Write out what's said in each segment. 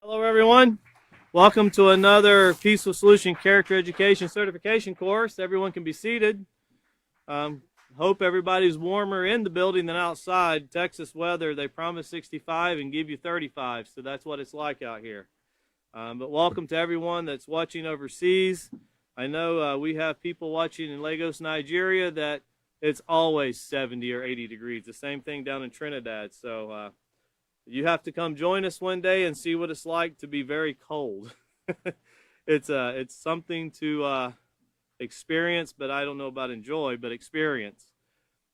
Hello, everyone. Welcome to another Peaceful Solution Character Education Certification course. Everyone can be seated. Hope everybody's warmer in the building than outside. Texas weather, they promise 65 and give you 35, so that's what it's like out here. But welcome to everyone that's watching overseas. I know we have people watching in Lagos, Nigeria, that it's always 70 or 80 degrees. The same thing down in Trinidad. So you have to come join us one day and see what it's like to be very cold. It's something to experience, but I don't know about enjoy, but experience.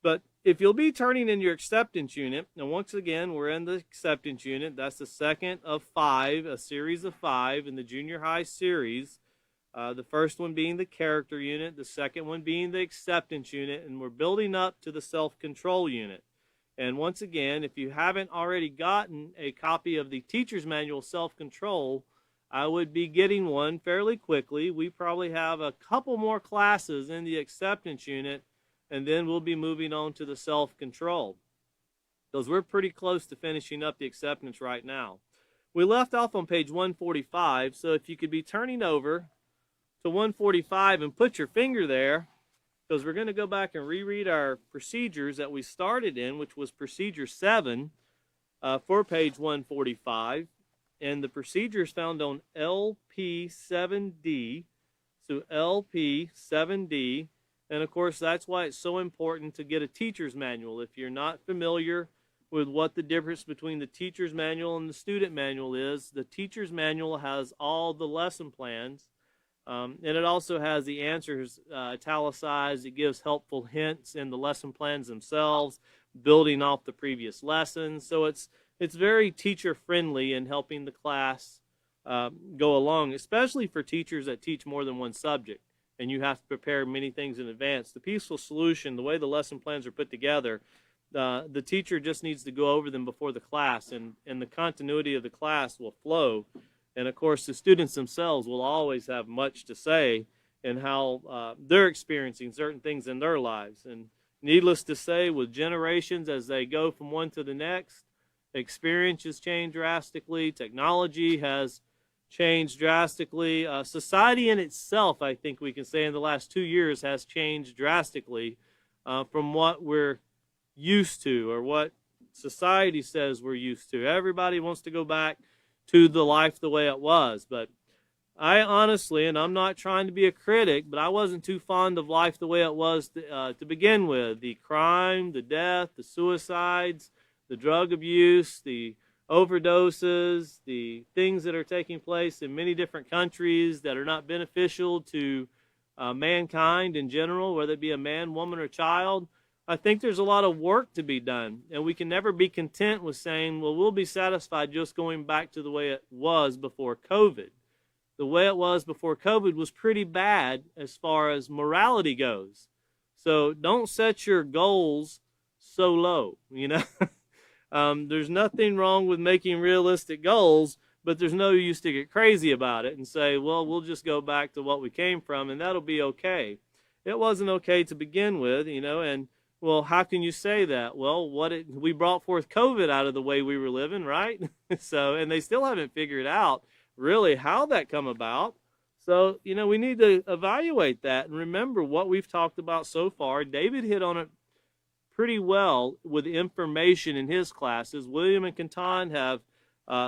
But if you'll be turning in your acceptance unit, and once again, we're in the acceptance unit. That's the second of 5, a series of 5 in the junior high series. The first one being the character unit, the second one being the acceptance unit, and we're building up to the self-control unit. And once again, if you haven't already gotten a copy of the Teacher's Manual Self-Control, I would be getting one fairly quickly. We probably have a couple more classes in the acceptance unit, and then we'll be moving on to the self-control, because we're pretty close to finishing up the acceptance right now. We left off on page 145, so if you could be turning over to 145 and put your finger there, because we're going to go back and reread our procedures that we started in, which was procedure 7 for page 145. And the procedure is found on LP7D. So LP7D. And of course, that's why it's so important to get a teacher's manual. If you're not familiar with what the difference between the teacher's manual and the student manual is, the teacher's manual has all the lesson plans. And it also has the answers italicized. It gives helpful hints in the lesson plans themselves, building off the previous lessons. So it's very teacher-friendly in helping the class go along, especially for teachers that teach more than one subject, and you have to prepare many things in advance. The Peaceful Solution, the way the lesson plans are put together, the teacher just needs to go over them before the class, and the continuity of the class will flow. And of course, the students themselves will always have much to say in how they're experiencing certain things in their lives. And needless to say, with generations as they go from one to the next, experiences change drastically, technology has changed drastically. Society in itself, I think we can say in the last 2 years, has changed drastically from what we're used to or what society says we're used to. Everybody wants to go back to the life the way it was. But I honestly, and I'm not trying to be a critic, but I wasn't too fond of life the way it was to begin with. The crime, the death, the suicides, the drug abuse, the overdoses, the things that are taking place in many different countries that are not beneficial to mankind in general, whether it be a man, woman, or child. I think there's a lot of work to be done, and we can never be content with saying, well, we'll be satisfied just going back to the way it was before COVID. The way it was before COVID was pretty bad as far as morality goes. So don't set your goals so low, you know. There's nothing wrong with making realistic goals, but there's no use to get crazy about it and say, well, we'll just go back to what we came from, and that'll be okay. It wasn't okay to begin with, you know, and well, how can you say that? Well, we brought forth COVID out of the way we were living, right? So, and they still haven't figured out really how that come about. So, you know, we need to evaluate that and remember what we've talked about so far. David hit on it pretty well with information in his classes. William and Canton have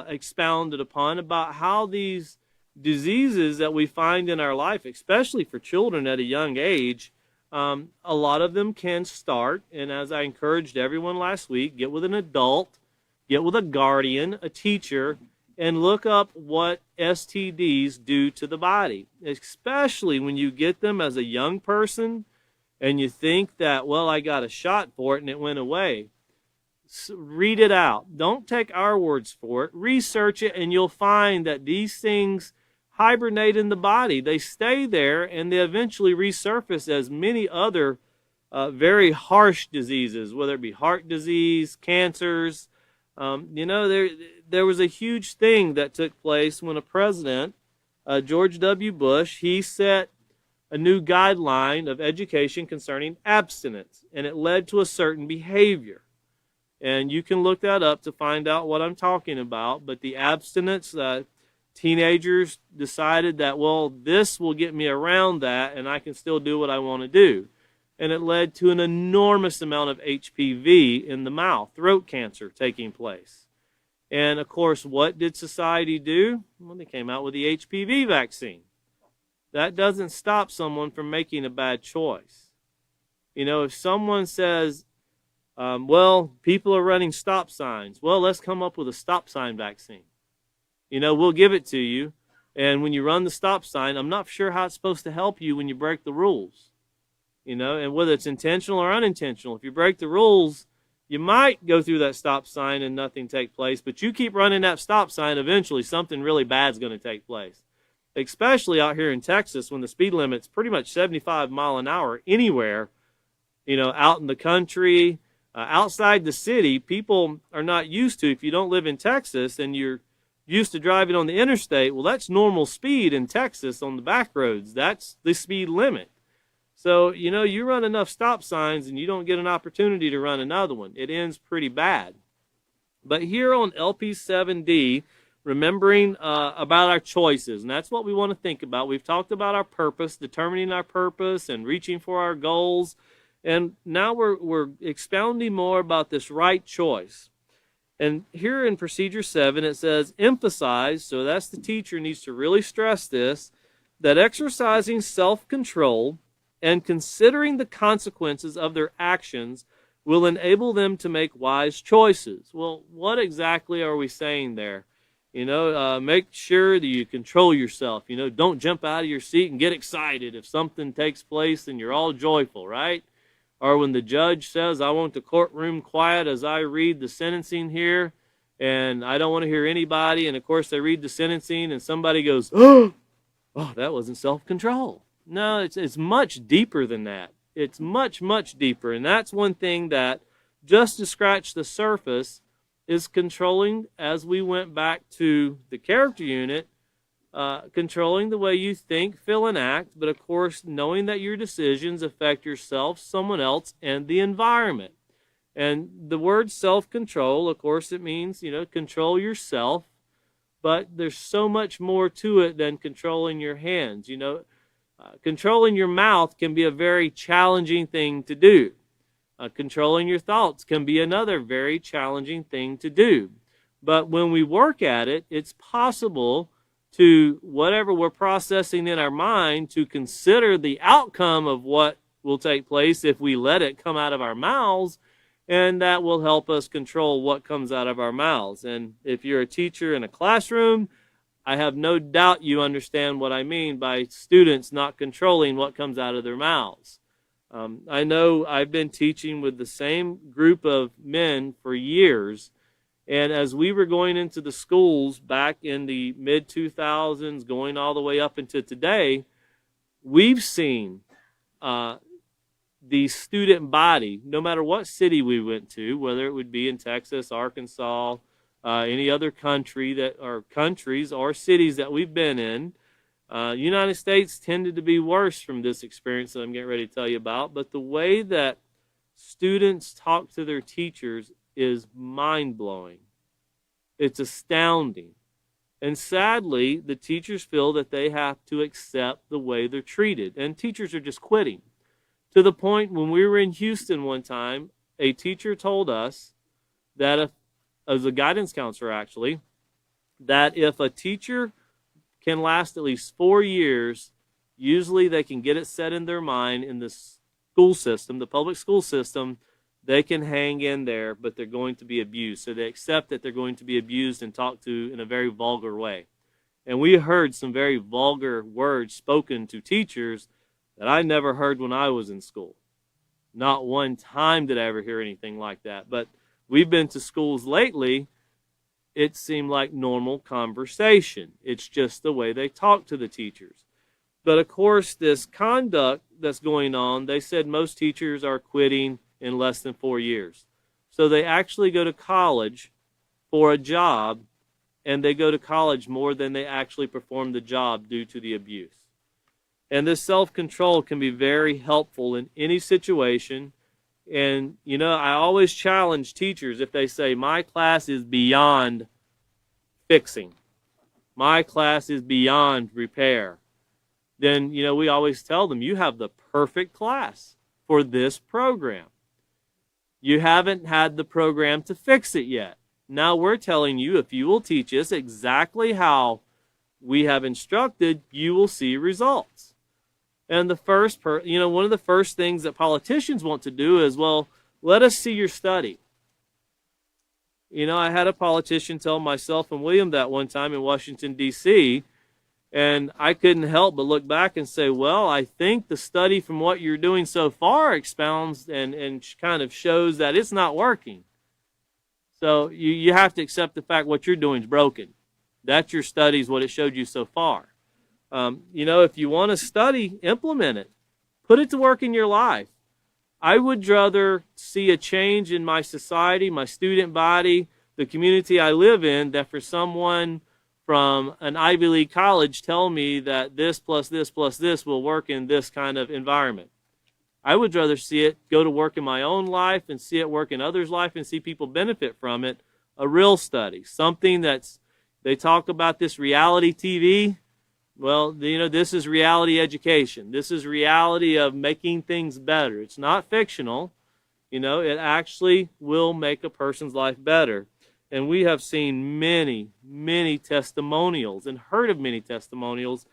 expounded upon about how these diseases that we find in our life, especially for children at a young age, a lot of them can start, and as I encouraged everyone last week, get with an adult, get with a guardian, a teacher, and look up what STDs do to the body, especially when you get them as a young person and you think that, well, I got a shot for it and it went away. Read it out. Don't take our words for it. Research it, and you'll find that these things hibernate in the body. They stay there, and they eventually resurface as many other very harsh diseases, whether it be heart disease, cancers. You know, there was a huge thing that took place when a president, George W. Bush, he set a new guideline of education concerning abstinence, and it led to a certain behavior. And you can look that up to find out what I'm talking about. But the abstinence, teenagers decided that, well, this will get me around that and I can still do what I want to do. And it led to an enormous amount of HPV in the mouth, throat cancer taking place. And of course, what did society do? Well, they came out with the HPV vaccine. That doesn't stop someone from making a bad choice. You know, if someone says, well, people are running stop signs, well, let's come up with a stop sign vaccine. You know, we'll give it to you. And when you run the stop sign, I'm not sure how it's supposed to help you when you break the rules. You know, and whether it's intentional or unintentional, if you break the rules, you might go through that stop sign and nothing take place, but you keep running that stop sign, eventually something really bad is going to take place. Especially out here in Texas when the speed limit's pretty much 75 mile an hour anywhere, you know, out in the country, outside the city, people are not used to, if you don't live in Texas and you're used to driving on the interstate, well, that's normal speed in Texas on the back roads. That's the speed limit. So, you know, you run enough stop signs and you don't get an opportunity to run another one. It ends pretty bad. But here on LP7D, remembering about our choices, and that's what we want to think about. We've talked about our purpose, determining our purpose and reaching for our goals. And now we're expounding more about this right choice. And here in Procedure 7, it says, emphasize, so that's the teacher needs to really stress this, that exercising self-control and considering the consequences of their actions will enable them to make wise choices. Well, what exactly are we saying there? You know, make sure that you control yourself. You know, don't jump out of your seat and get excited if something takes place and you're all joyful, right? Or when the judge says, I want the courtroom quiet as I read the sentencing here, and I don't want to hear anybody, and of course they read the sentencing and somebody goes, oh, that wasn't self-control. No, it's much deeper than that. It's much, much deeper. And that's one thing that, just to scratch the surface, is controlling, as we went back to the character unit, controlling the way you think, feel, and act, but of course knowing that your decisions affect yourself, someone else, and the environment. And the word self-control, of course, it means, you know, control yourself, but there's so much more to it than controlling your hands. You know, controlling your mouth can be a very challenging thing to do. Controlling your thoughts can be another very challenging thing to do. But when we work at it, it's possible to, whatever we're processing in our mind, to consider the outcome of what will take place if we let it come out of our mouths, and that will help us control what comes out of our mouths. And if you're a teacher in a classroom, I have no doubt you understand what I mean by students not controlling what comes out of their mouths. I know I've been teaching with the same group of men for years, and as we were going into the schools back in the mid-2000s, going all the way up into today, we've seen the student body, no matter what city we went to, whether it would be in Texas, Arkansas, any other country that, or countries or cities that we've been in. United States tended to be worse from this experience that I'm getting ready to tell you about, but the way that students talk to their teachers is mind-blowing. It's astounding. And sadly, the teachers feel that they have to accept the way they're treated, and teachers are just quitting. To the point when we were in Houston one time, a teacher told us that, as a guidance counselor actually, that if a teacher can last at least 4 years, usually they can get it set in their mind in the school system, the public school system, they can hang in there, but they're going to be abused. So they accept that they're going to be abused and talked to in a very vulgar way. And we heard some very vulgar words spoken to teachers that I never heard when I was in school. Not one time did I ever hear anything like that. But we've been to schools lately, it seemed like normal conversation. It's just the way they talk to the teachers. But of course, this conduct that's going on, they said most teachers are quitting in less than 4 years. So they actually go to college for a job, and they go to college more than they actually perform the job due to the abuse. And this self-control can be very helpful in any situation. And, you know, I always challenge teachers if they say, my class is beyond fixing. my class is beyond repair, then, we always tell them, you have the perfect class for this program. You haven't had the program to fix it yet. Now we're telling you, if you will teach us exactly how we have instructed, you will see results. And one of the first things that politicians want to do is, well, let us see your study. I had a politician tell myself and William that one time in Washington, D.C., and I couldn't help but look back and say, well, I think the study from what you're doing so far expounds and kind of shows that it's not working. So you have to accept the fact what you're doing is broken. That's your study, is what it showed you so far. If you want to study, implement it. Put it to work in your life. I would rather see a change in my society, my student body, the community I live in, than for someone from an Ivy League college tell me that this plus this plus this will work in this kind of environment. I would rather see it go to work in my own life and see it work in others' life and see people benefit from it. A real study, something they talk about this reality TV. Well, this is reality education. This is reality of making things better. It's not fictional. It actually will make a person's life better. And we have seen many, many testimonials and heard of many testimonials.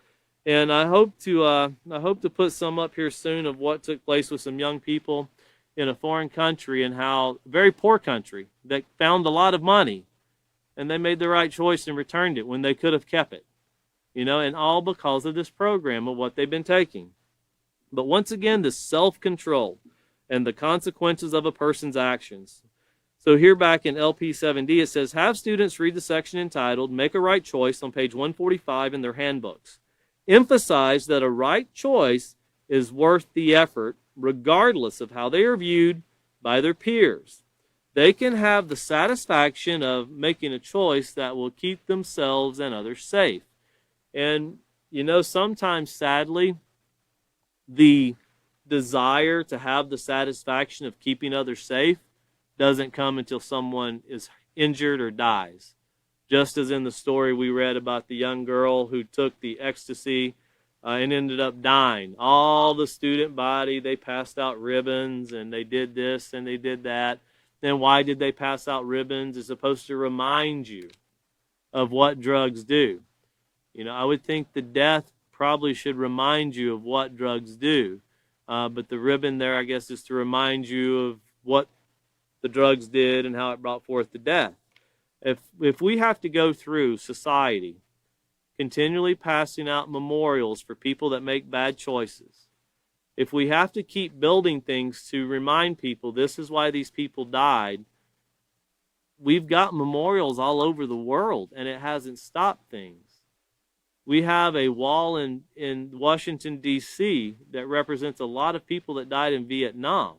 And I hope to put some up here soon of what took place with some young people in a foreign country, and how a very poor country that found a lot of money, and they made the right choice and returned it when they could have kept it. And all because of this program of what they've been taking. But once again, the self-control and the consequences of a person's actions. So here back in LP 7D, it says, have students read the section entitled Make a Right Choice on page 145 in their handbooks. Emphasize that a right choice is worth the effort, regardless of how they are viewed by their peers. They can have the satisfaction of making a choice that will keep themselves and others safe. And, sometimes, sadly, the desire to have the satisfaction of keeping others safe doesn't come until someone is injured or dies. Just as in the story we read about the young girl who took the ecstasy and ended up dying. All the student body, they passed out ribbons, and they did this and they did that. Then why did they pass out ribbons? It's supposed to remind you of what drugs do. I would think the death probably should remind you of what drugs do. But the ribbon there, I guess, is to remind you of what the drugs did and how it brought forth the death. If we have to go through society continually passing out memorials for people that make bad choices, if we have to keep building things to remind people this is why these people died, we've got memorials all over the world, and it hasn't stopped things. We have a wall in Washington, D.C. that represents a lot of people that died in Vietnam.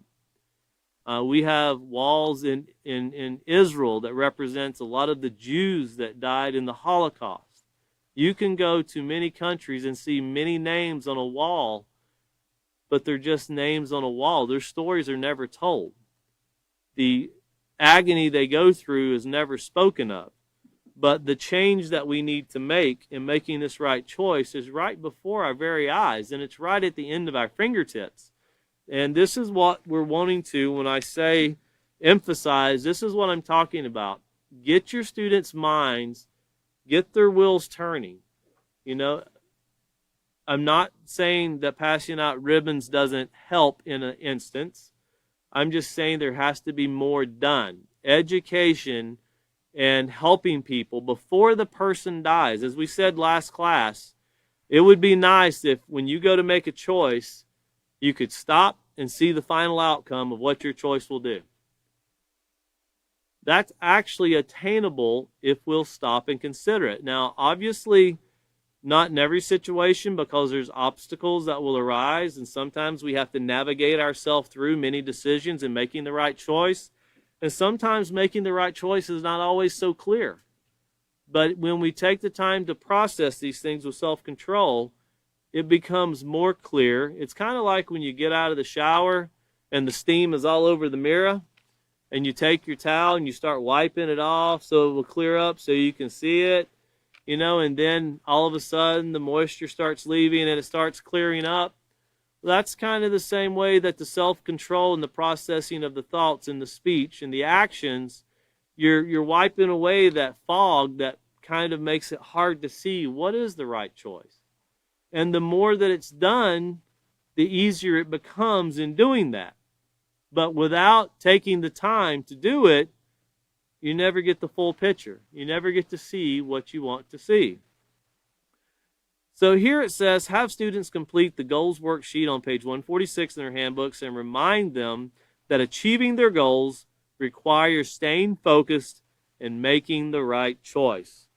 We have walls in Israel that represents a lot of the Jews that died in the Holocaust. You can go to many countries and see many names on a wall, but they're just names on a wall. Their stories are never told. The agony they go through is never spoken of. But the change that we need to make in making this right choice is right before our very eyes, and it's right at the end of our fingertips. And this is what we're wanting to, when I say emphasize, this is what I'm talking about. Get your students' minds, get their wheels turning. I'm not saying that passing out ribbons doesn't help in an instance. I'm just saying there has to be more done. Education and helping people before the person dies. As we said last class, it would be nice if when you go to make a choice, you could stop and see the final outcome of what your choice will do. That's actually attainable if we'll stop and consider it. Now, obviously, not in every situation, because there's obstacles that will arise, and sometimes we have to navigate ourselves through many decisions in making the right choice. And sometimes making the right choice is not always so clear. But when we take the time to process these things with self-control, it becomes more clear. It's kind of like when you get out of the shower and the steam is all over the mirror, and you take your towel and you start wiping it off so it will clear up so you can see it. and then all of a sudden the moisture starts leaving and it starts clearing up. That's kind of the same way that the self-control and the processing of the thoughts and the speech and the actions, you're wiping away that fog that kind of makes it hard to see what is the right choice. And the more that it's done, the easier it becomes in doing that. But without taking the time to do it, you never get the full picture. You never get to see what you want to see. So here it says, have students complete the goals worksheet on page 146 in their handbooks and remind them that achieving their goals requires staying focused and making the right choice.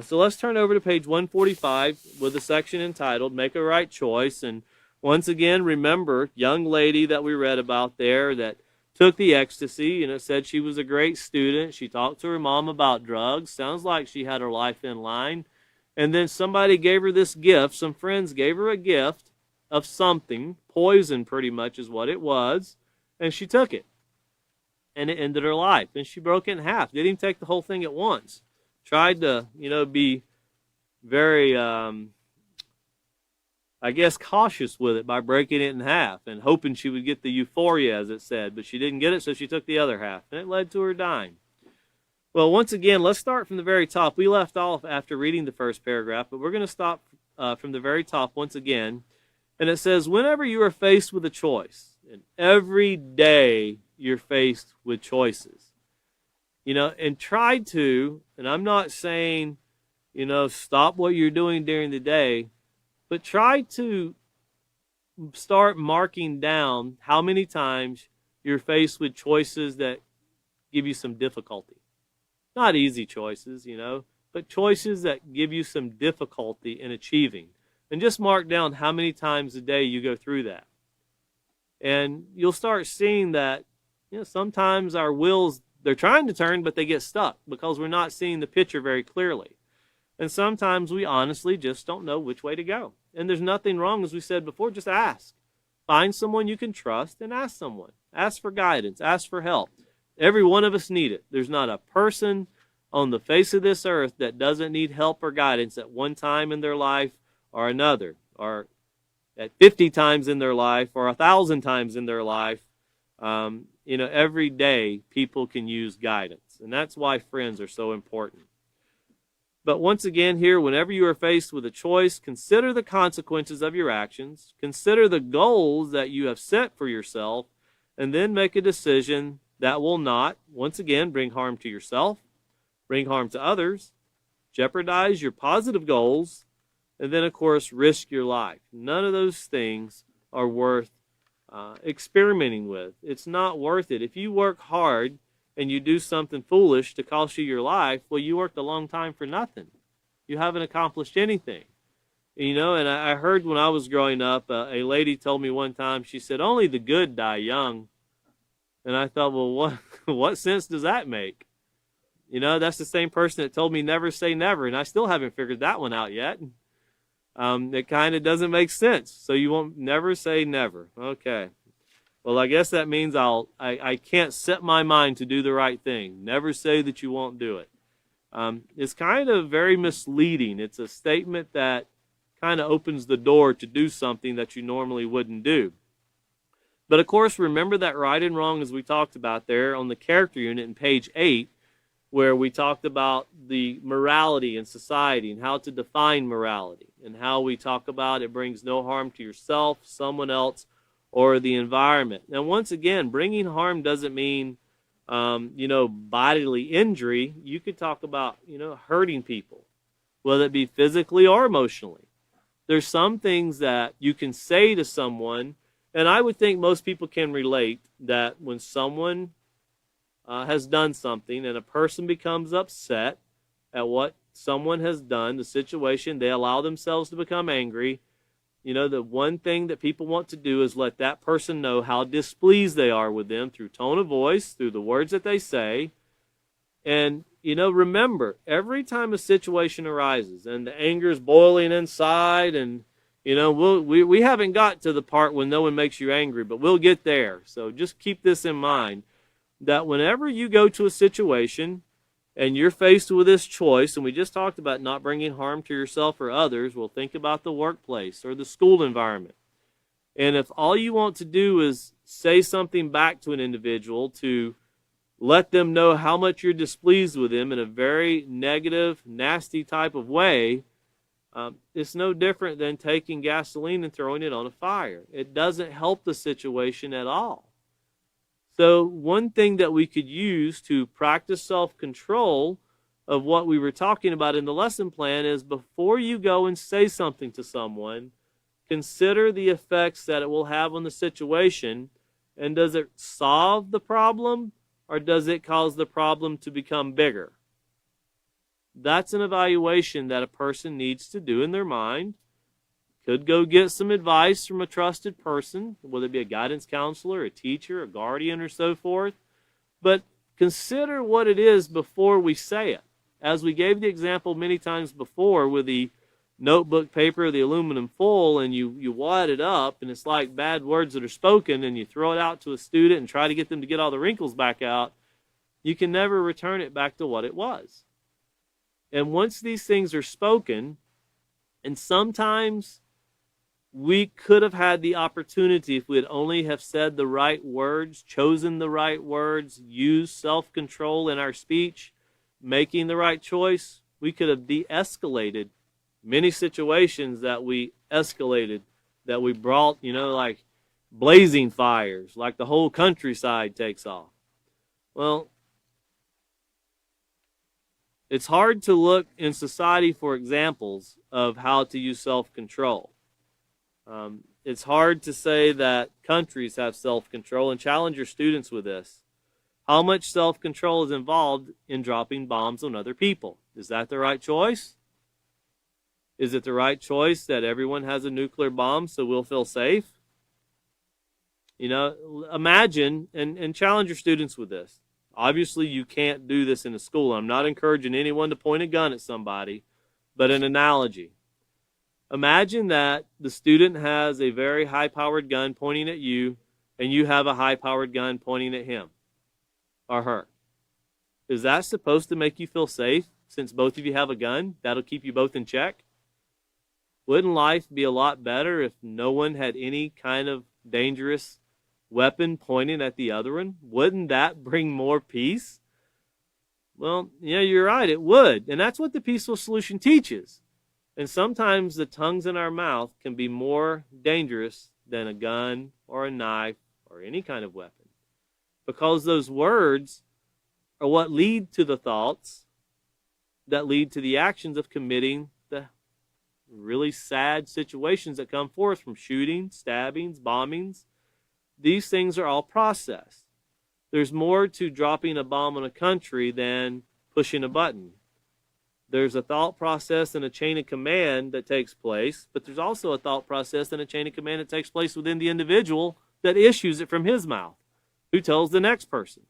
So let's turn over to page 145 with a section entitled Make a Right Choice. And once again, remember, young lady that we read about there that took the ecstasy, said she was a great student. She talked to her mom about drugs. Sounds like she had her life in line. And then somebody gave her this gift. Some friends gave her a gift of something. Poison pretty much is what it was. And she took it. And it ended her life. And she broke it in half. Didn't even take the whole thing at once. Tried to, be very, cautious with it by breaking it in half and hoping she would get the euphoria, as it said. But she didn't get it, so she took the other half. And it led to her dying. Well, once again, let's start from the very top. We left off after reading the first paragraph, but we're going to stop from the very top once again. And it says, whenever you are faced with a choice, and every day you're faced with choices, and try to, and I'm not saying, stop what you're doing during the day, but try to start marking down how many times you're faced with choices that give you some difficulty. Not easy choices, but choices that give you some difficulty in achieving. And just mark down how many times a day you go through that. And you'll start seeing that, sometimes our wheels, they're trying to turn, but they get stuck because we're not seeing the picture very clearly. And sometimes we honestly just don't know which way to go. And there's nothing wrong, as we said before, just ask. Find someone you can trust and ask someone. Ask for guidance. Ask for help. Every one of us need it. There's not a person on the face of this earth that doesn't need help or guidance at one time in their life or another, or at 50 times in their life or 1,000 times in their life. Every day people can use guidance. And that's why friends are so important. But once again here, whenever you are faced with a choice, consider the consequences of your actions. Consider the goals that you have set for yourself. And then make a decision that will not, once again, bring harm to yourself, bring harm to others, jeopardize your positive goals, and then, of course, risk your life. None of those things are worth experimenting with. It's not worth it. If you work hard and you do something foolish to cost you your life, well, you worked a long time for nothing. You haven't accomplished anything. And I heard when I was growing up, a lady told me one time, she said, only the good die young. And I thought, well, what sense does that make? That's the same person that told me never say never, and I still haven't figured that one out yet. It kind of doesn't make sense. So you won't never say never. Okay. Well, I guess that means I can't set my mind to do the right thing. Never say that you won't do it. It's kind of very misleading. It's a statement that kind of opens the door to do something that you normally wouldn't do. But of course, remember that right and wrong, as we talked about there on the character unit in page 8, where we talked about the morality in society and how to define morality, and how we talk about it brings no harm to yourself, someone else, or the environment. Now, once again, bringing harm doesn't mean, bodily injury. You could talk about, hurting people, whether it be physically or emotionally. There's some things that you can say to someone. And I would think most people can relate that when someone has done something and a person becomes upset at what someone has done, the situation, they allow themselves to become angry. The one thing that people want to do is let that person know how displeased they are with them through tone of voice, through the words that they say. And, remember, every time a situation arises and the anger is boiling inside and we haven't got to the part when no one makes you angry, but we'll get there. So just keep this in mind, that whenever you go to a situation and you're faced with this choice, and we just talked about not bringing harm to yourself or others. Well, think about the workplace or the school environment. And if all you want to do is say something back to an individual to let them know how much you're displeased with them in a very negative, nasty type of way, it's no different than taking gasoline and throwing it on a fire. It doesn't help the situation at all. So one thing that we could use to practice self-control of what we were talking about in the lesson plan is before you go and say something to someone, consider the effects that it will have on the situation, and does it solve the problem or does it cause the problem to become bigger? That's an evaluation that a person needs to do in their mind. Could go get some advice from a trusted person, whether it be a guidance counselor, a teacher, a guardian, or so forth. But consider what it is before we say it. As we gave the example many times before with the notebook paper, the aluminum foil, and you wad it up, and it's like bad words that are spoken, and you throw it out to a student and try to get them to get all the wrinkles back out, you can never return it back to what it was. And once these things are spoken, and sometimes we could have had the opportunity, if we had only have said the right words, chosen the right words, used self-control in our speech, making the right choice, we could have de-escalated many situations that we escalated, that we brought, like blazing fires, like the whole countryside takes off. Well, it's hard to look in society for examples of how to use self-control. It's hard to say that countries have self-control, and challenge your students with this. How much self-control is involved in dropping bombs on other people? Is that the right choice? Is it the right choice that everyone has a nuclear bomb so we'll feel safe? Imagine, and challenge your students with this. Obviously, you can't do this in a school. I'm not encouraging anyone to point a gun at somebody, but an analogy. Imagine that the student has a very high-powered gun pointing at you, and you have a high-powered gun pointing at him or her. Is that supposed to make you feel safe since both of you have a gun? That'll keep you both in check? Wouldn't life be a lot better if no one had any kind of dangerous weapon pointing at the other one? Wouldn't that bring more peace? Well, yeah, you're right, it would. And that's what the peaceful solution teaches. And sometimes the tongues in our mouth can be more dangerous than a gun or a knife or any kind of weapon, because those words are what lead to the thoughts that lead to the actions of committing the really sad situations that come forth from shootings, stabbings, bombings. These things are all processed. There's more to dropping a bomb on a country than pushing a button. There's a thought process and a chain of command that takes place, but there's also a thought process and a chain of command that takes place within the individual that issues it from his mouth, who tells the next person.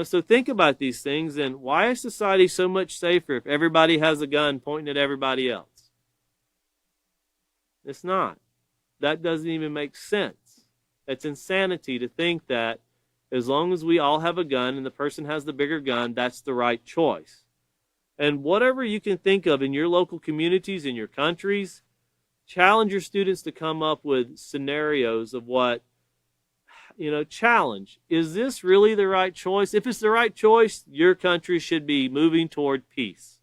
So think about these things, and why is society so much safer if everybody has a gun pointing at everybody else? It's not. That doesn't even make sense. It's insanity to think that as long as we all have a gun and the person has the bigger gun, that's the right choice. And whatever you can think of in your local communities, in your countries, challenge your students to come up with scenarios of what, challenge. Is this really the right choice? If it's the right choice, your country should be moving toward peace.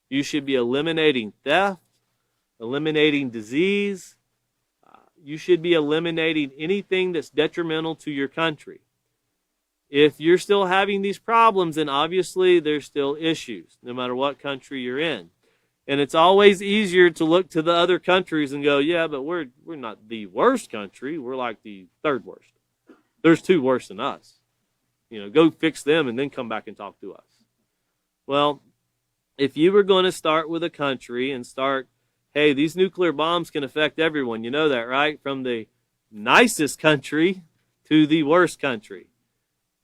You should be eliminating theft, eliminating disease. You should be eliminating anything that's detrimental to your country. If you're still having these problems, then obviously there's still issues, no matter what country you're in. And it's always easier to look to the other countries and go, yeah, but we're not the worst country. We're like the third worst. There's two worse than us. Go fix them and then come back and talk to us. Well, if you were going to start with a country and start, hey, these nuclear bombs can affect everyone. You know that, right? From the nicest country to the worst country.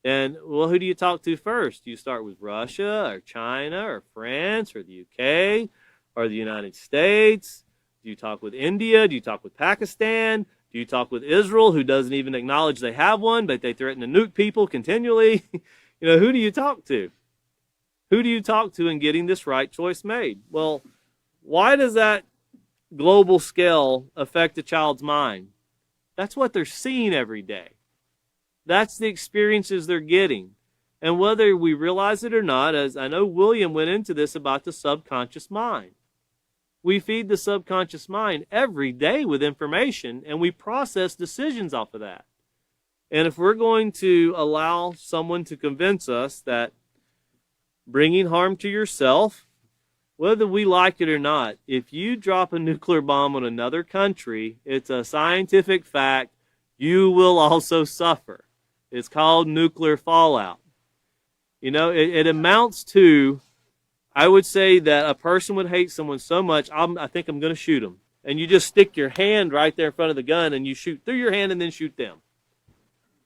And, well, who do you talk to first? Do you start with Russia or China or France or the UK or the United States? Do you talk with India? Do you talk with Pakistan? Do you talk with Israel, who doesn't even acknowledge they have one, but they threaten to nuke people continually? Who do you talk to? Who do you talk to in getting this right choice made? Well, why does that global scale affect a child's mind? That's what they're seeing every day. That's the experiences they're getting. And whether we realize it or not, as I know William went into this about the subconscious mind, we feed the subconscious mind every day with information, and we process decisions off of that. And if we're going to allow someone to convince us that bringing harm to yourself, whether we like it or not, if you drop a nuclear bomb on another country, it's a scientific fact, you will also suffer. It's called nuclear fallout. You know, it amounts to, I would say that a person would hate someone so much, I think I'm going to shoot them. And you just stick your hand right there in front of the gun and you shoot through your hand and then shoot them.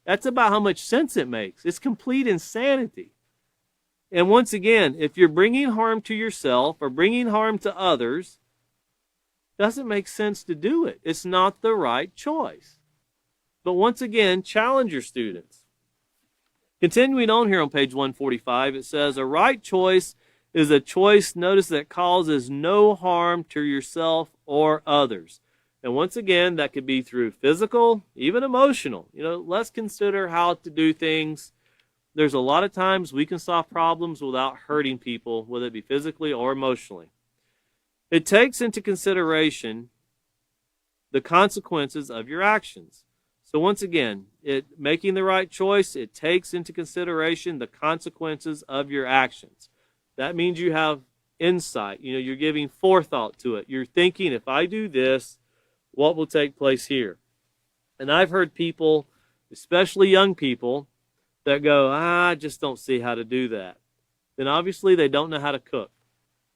That's about how much sense it makes. It's complete insanity. And once again, if you're bringing harm to yourself or bringing harm to others, it doesn't make sense to do it. It's not the right choice. But once again, challenge your students. Continuing on here on page 145, it says, a right choice is a choice, notice, that causes no harm to yourself or others. And once again, that could be through physical, even emotional. You know, let's consider how to do things. There's a lot of times we can solve problems without hurting people, whether it be physically or emotionally. It takes into consideration the consequences of your actions. So once again, making the right choice, it takes into consideration the consequences of your actions. That means you have insight. You know, you're giving forethought to it. You're thinking, if I do this, what will take place here? And I've heard people, especially young people, that go, I just don't see how to do that. Then obviously they don't know how to cook.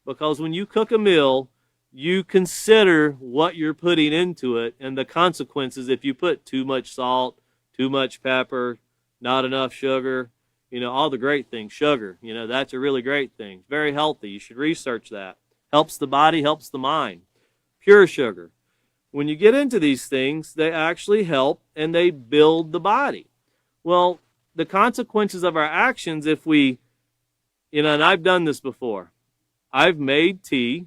Because when you cook a meal, you consider what you're putting into it and the consequences if you put too much salt, too much pepper, not enough sugar, you know, all the great things. Sugar, you know, that's a really great thing. Very healthy. You should research that. Helps the body, helps the mind. Pure sugar. When you get into these things, they actually help and they build the body. Well, the consequences of our actions, if we, you know, and I've done this before. I've made tea,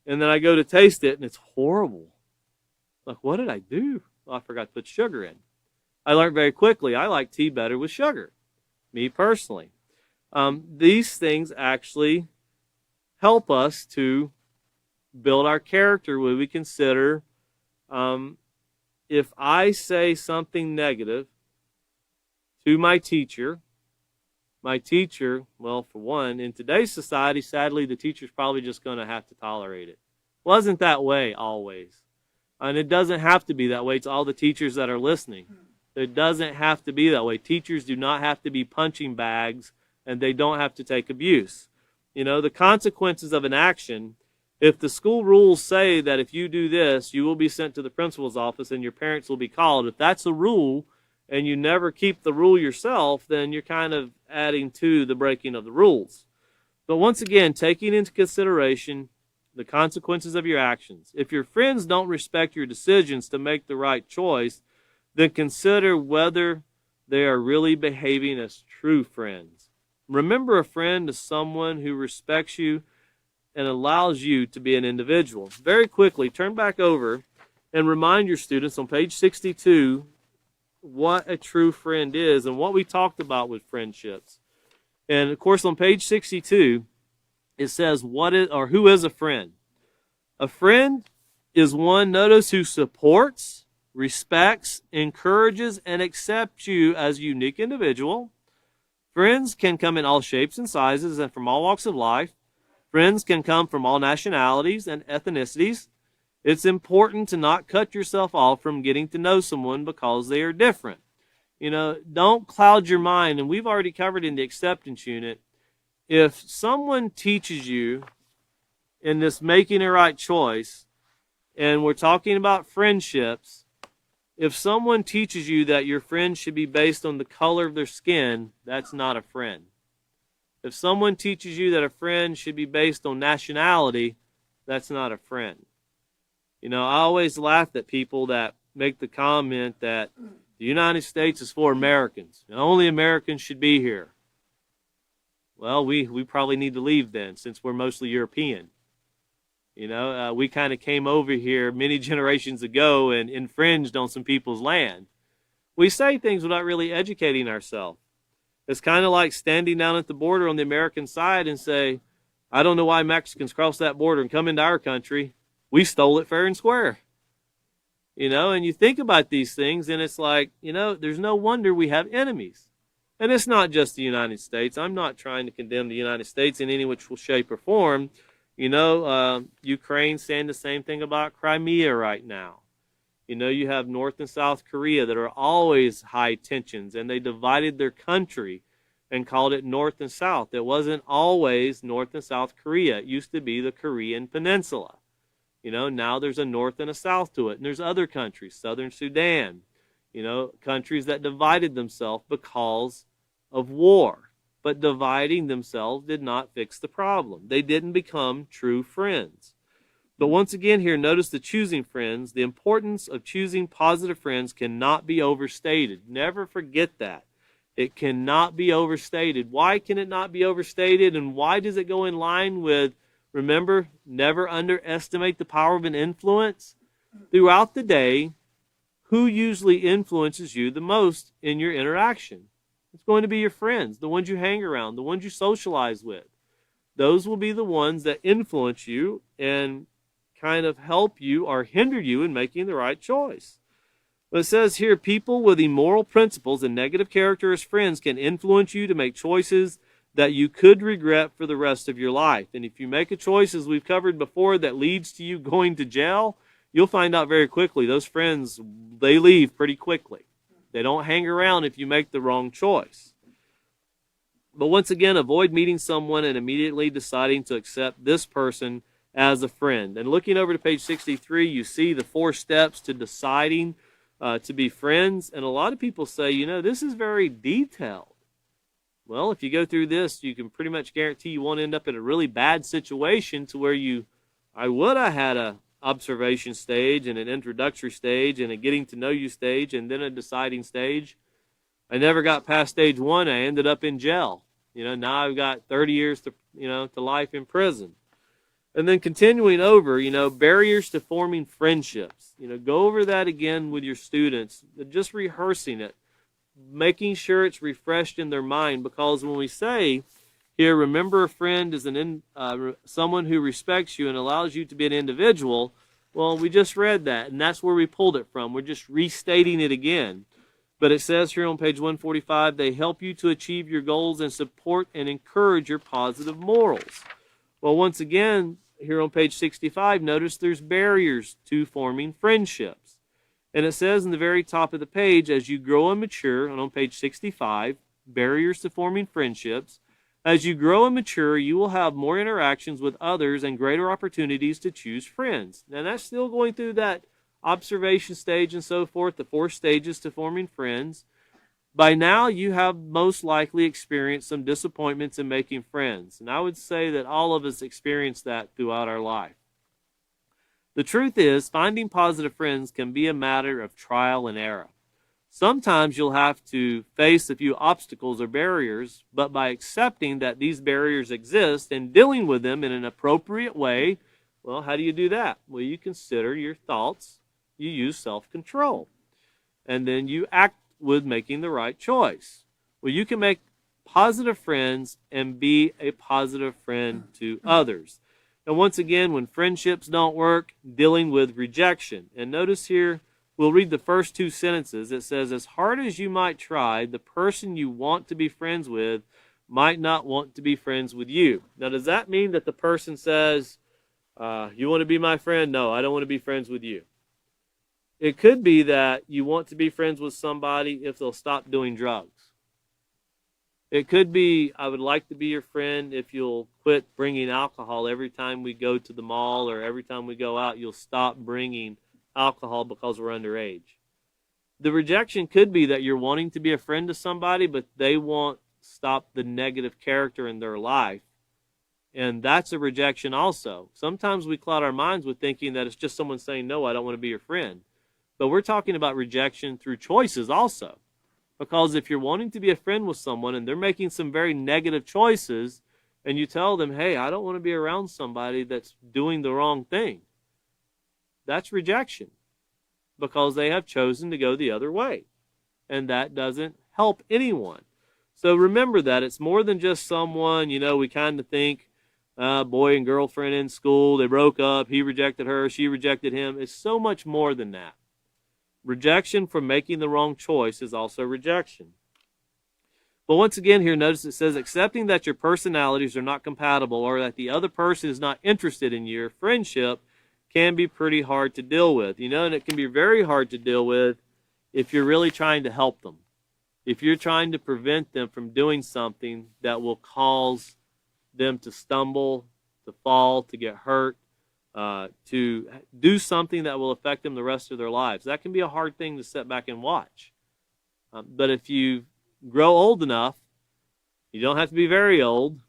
and then I go to taste it, and it's horrible. Like, what did I do? Well, I forgot to put sugar in. I learned very quickly I like tea better with sugar, me personally. These things actually help us to build our character when we consider if I say something negative to my teacher, well, for one, in today's society, sadly, the teacher's probably just going to have to tolerate it. Wasn't that way always. And it doesn't have to be that way to all the teachers that are listening. It doesn't have to be that way. Teachers do not have to be punching bags, and they don't have to take abuse. You know, the consequences of an action, if the school rules say that if you do this, you will be sent to the principal's office and your parents will be called. If that's a rule, and you never keep the rule yourself, then you're kind of adding to the breaking of the rules. But once again, taking into consideration the consequences of your actions. If your friends don't respect your decisions to make the right choice, then consider whether they are really behaving as true friends. Remember, a friend is someone who respects you and allows you to be an individual. Very quickly, turn back over and remind your students on page 62 what a true friend is and what we talked about with friendships. And of course, on page 62, it says who is a friend. A friend is one, notice, who supports, respects, encourages, and accepts you as a unique individual. Friends can come in all shapes and sizes and from all walks of life. Friends can come from all nationalities and ethnicities. It's important to not cut yourself off from getting to know someone because they are different. You know, don't cloud your mind. And we've already covered in the acceptance unit. If someone teaches you in this making a right choice, and we're talking about friendships, if someone teaches you that your friend should be based on the color of their skin, that's not a friend. If someone teaches you that a friend should be based on nationality, that's not a friend. You know, I always laugh at people that make the comment that the United States is for Americans, and only Americans should be here. Well, we probably need to leave then, since we're mostly European. We kind of came over here many generations ago and infringed on some people's land. We say things without really educating ourselves. It's kind of like standing down at the border on the American side and say, I don't know why Mexicans cross that border and come into our country. We stole it fair and square. And you think about these things and it's like, there's no wonder we have enemies. And it's not just the United States. I'm not trying to condemn the United States in any which shape or form. Ukraine's saying the same thing about Crimea right now. You have North and South Korea that are always high tensions, and they divided their country and called it North and South. It wasn't always North and South Korea. It used to be the Korean Peninsula. Now there's a North and a South to it. And there's other countries, Southern Sudan, countries that divided themselves because of war. But dividing themselves did not fix the problem. They didn't become true friends. But once again here, notice the choosing friends. The importance of choosing positive friends cannot be overstated. Never forget that. It cannot be overstated. Why can it not be overstated? And why does it go in line with, remember, never underestimate the power of an influence? Throughout the day, who usually influences you the most in your interaction? It's going to be your friends, the ones you hang around, the ones you socialize with. Those will be the ones that influence you and kind of help you or hinder you in making the right choice. But it says here, people with immoral principles and negative character as friends can influence you to make choices that you could regret for the rest of your life. And if you make a choice, as we've covered before, that leads to you going to jail, you'll find out very quickly. Those friends, they leave pretty quickly. They don't hang around if you make the wrong choice. But once again, avoid meeting someone and immediately deciding to accept this person as a friend. And looking over to page 63, you see the 4 steps to deciding to be friends. And a lot of people say, this is very detailed. Well, if you go through this, you can pretty much guarantee you won't end up in a really bad situation to where I would have had a observation stage and an introductory stage and a getting to know you stage and then a deciding stage. I never got past stage 1. I ended up in jail. Now I've got 30 years to life in prison. And then continuing over, barriers to forming friendships. Go over that again with your students, just rehearsing it, making sure it's refreshed in their mind, because when we say here, remember a friend is someone who respects you and allows you to be an individual. Well, we just read that, and that's where we pulled it from. We're just restating it again. But it says here on page 145, they help you to achieve your goals and support and encourage your positive morals. Well, once again, here on page 65, notice there's barriers to forming friendships. And it says in the very top of the page, as you grow and mature, and on page 65, barriers to forming friendships. As you grow and mature, you will have more interactions with others and greater opportunities to choose friends. Now, that's still going through that observation stage and so forth, the 4 stages to forming friends. By now, you have most likely experienced some disappointments in making friends. And I would say that all of us experience that throughout our life. The truth is, finding positive friends can be a matter of trial and error. Sometimes you'll have to face a few obstacles or barriers, but by accepting that these barriers exist and dealing with them in an appropriate way, well, how do you do that? Well, you consider your thoughts, you use self-control, and then you act with making the right choice. Well, you can make positive friends and be a positive friend to others. And once again, when friendships don't work, dealing with rejection. And notice here, we'll read the first 2 sentences. It says, as hard as you might try, the person you want to be friends with might not want to be friends with you. Now, does that mean that the person says, you want to be my friend? No, I don't want to be friends with you. It could be that you want to be friends with somebody if they'll stop doing drugs. It could be, I would like to be your friend if you'll quit bringing alcohol every time we go to the mall, or every time we go out, you'll stop bringing alcohol because we're underage. The rejection could be that you're wanting to be a friend to somebody, but they won't stop the negative character in their life. And that's a rejection also. Sometimes we cloud our minds with thinking that it's just someone saying, no, I don't want to be your friend. But we're talking about rejection through choices also. Because if you're wanting to be a friend with someone and they're making some very negative choices, and you tell them, hey, I don't want to be around somebody that's doing the wrong thing, that's rejection, because they have chosen to go the other way. And that doesn't help anyone. So remember that it's more than just someone, we kind of think, boy and girlfriend in school, they broke up, he rejected her, she rejected him. It's so much more than that. Rejection from making the wrong choice is also rejection. But once again here, notice it says accepting that your personalities are not compatible or that the other person is not interested in your friendship can be pretty hard to deal with. And it can be very hard to deal with if you're really trying to help them. If you're trying to prevent them from doing something that will cause them to stumble, to fall, to get hurt, to do something that will affect them the rest of their lives. That can be a hard thing to sit back and watch. But if you grow old enough, you don't have to be very old,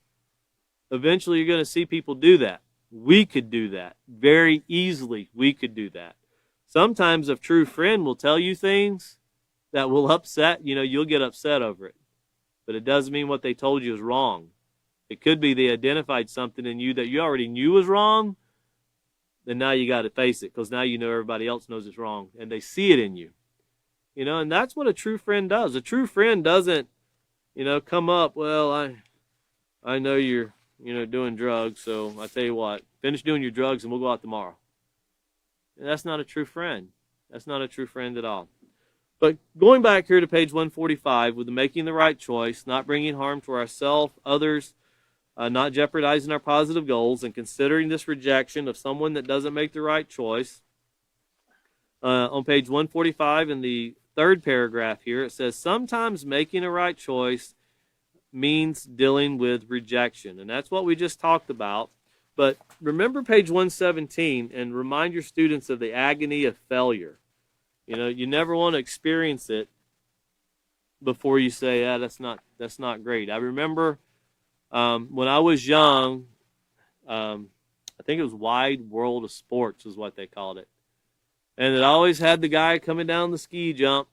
eventually you're going to see people do that. We could do that. Very easily, we could do that. Sometimes a true friend will tell you things that will upset, you'll get upset over it. But it doesn't mean what they told you is wrong. It could be they identified something in you that you already knew was wrong, then now you got to face it, because now you know everybody else knows it's wrong, and they see it in you. And that's what a true friend does. A true friend doesn't, come up, well, I know you're, doing drugs, so I tell you what, finish doing your drugs and we'll go out tomorrow. And that's not a true friend. That's not a true friend at all. But going back here to page 145, with the making the right choice, not bringing harm to ourselves, others, not jeopardizing our positive goals, and considering this rejection of someone that doesn't make the right choice, on page 145 in the third paragraph here, it says, sometimes making a right choice means dealing with rejection. And that's what we just talked about. But remember page 117 and remind your students of the agony of failure. You never want to experience it before you say, yeah, that's not great. I remember when I was young, I think it was Wide World of Sports is what they called it. And it always had the guy coming down the ski jump,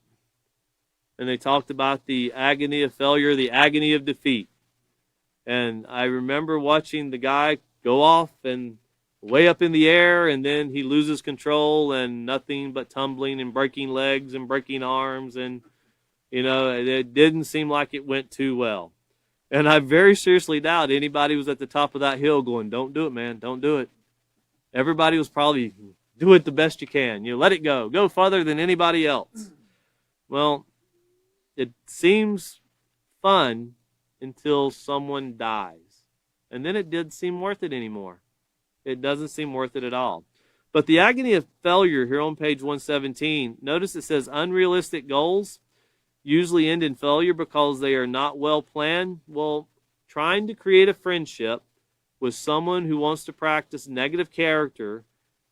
and they talked about the agony of failure, the agony of defeat. And I remember watching the guy go off and way up in the air, and then he loses control and nothing but tumbling and breaking legs and breaking arms, and it didn't seem like it went too well. And I very seriously doubt anybody was at the top of that hill going, don't do it, man, don't do it. Everybody was probably, do it the best you can. Let it go. Go farther than anybody else. Well, it seems fun until someone dies. And then it did seem worth it anymore. It doesn't seem worth it at all. But the agony of failure here on page 117, notice it says unrealistic goals usually end in failure because they are not well planned. Well, trying to create a friendship with someone who wants to practice negative character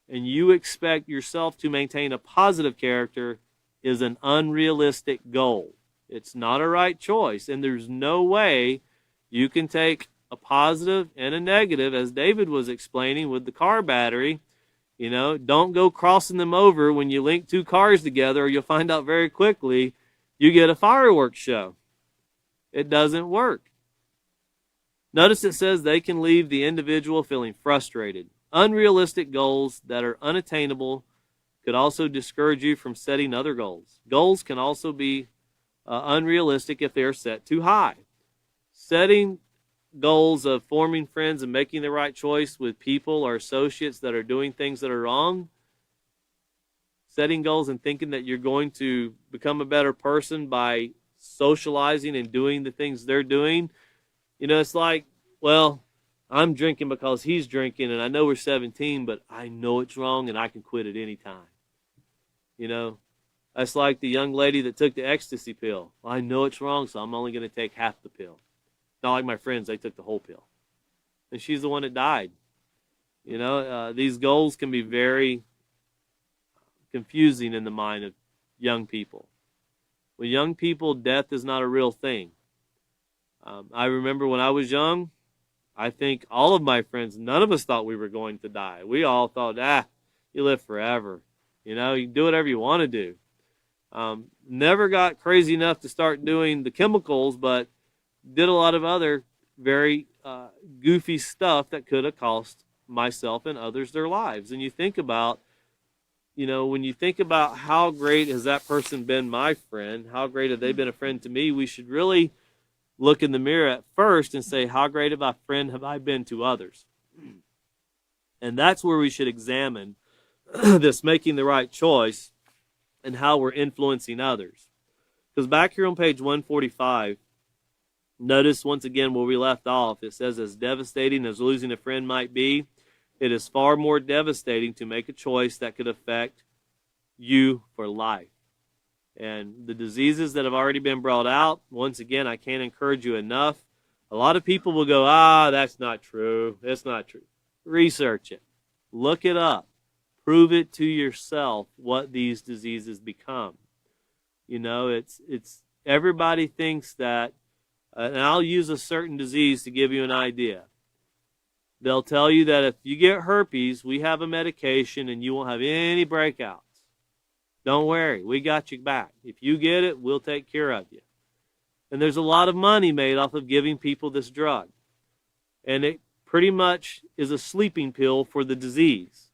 and you expect yourself to maintain a positive character is an unrealistic goal. It's not a right choice, and there's no way you can take a positive and a negative, as David was explaining with the car battery. Don't go crossing them over when you link two cars together, or you'll find out very quickly you get a fireworks show. It doesn't work. Notice it says they can leave the individual feeling frustrated. Unrealistic goals that are unattainable could also discourage you from setting other goals. Goals can also be unrealistic if they are set too high. Setting goals of forming friends and making the right choice with people or associates that are doing things that are wrong, setting goals and thinking that you're going to become a better person by socializing and doing the things they're doing, it's like, well, I'm drinking because he's drinking, and I know we're 17, but I know it's wrong, and I can quit at any time. That's like the young lady that took the ecstasy pill. I know it's wrong, so I'm only going to take half the pill. Not like my friends, they took the whole pill. And she's the one that died. These goals can be very confusing in the mind of young people. With young people, death is not a real thing. I remember when I was young, I think all of my friends, none of us thought we were going to die. We all thought, you live forever. You can do whatever you want to do. Never got crazy enough to start doing the chemicals, but did a lot of other very goofy stuff that could have cost myself and others their lives. And you think about, when you think about how great has that person been my friend, how great have they been a friend to me, we should really look in the mirror at first and say, how great of a friend have I been to others? And that's where we should examine this making the right choice and how we're influencing others. Because back here on page 145, notice once again where we left off. It says, as devastating as losing a friend might be, it is far more devastating to make a choice that could affect you for life. And the diseases that have already been brought out, once again, I can't encourage you enough. A lot of people will go, that's not true. It's not true. Research it. Look it up. Prove it to yourself what these diseases become. It's everybody thinks that, and I'll use a certain disease to give you an idea. They'll tell you that if you get herpes, we have a medication and you won't have any breakouts. Don't worry, we got you back. If you get it, we'll take care of you. And there's a lot of money made off of giving people this drug. And it pretty much is a sleeping pill for the disease.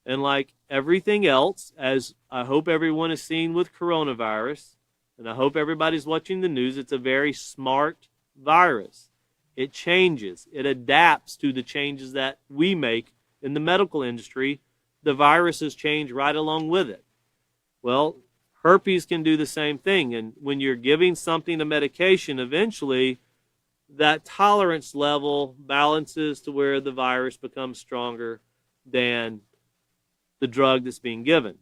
And like everything else, as I hope everyone has seen with coronavirus, and I hope everybody's watching the news, it's a very smart virus. It changes. It adapts to the changes that we make in the medical industry. The viruses change right along with it. Well, herpes can do the same thing. And when you're giving something a medication, eventually that tolerance level balances to where the virus becomes stronger than the drug that's being given.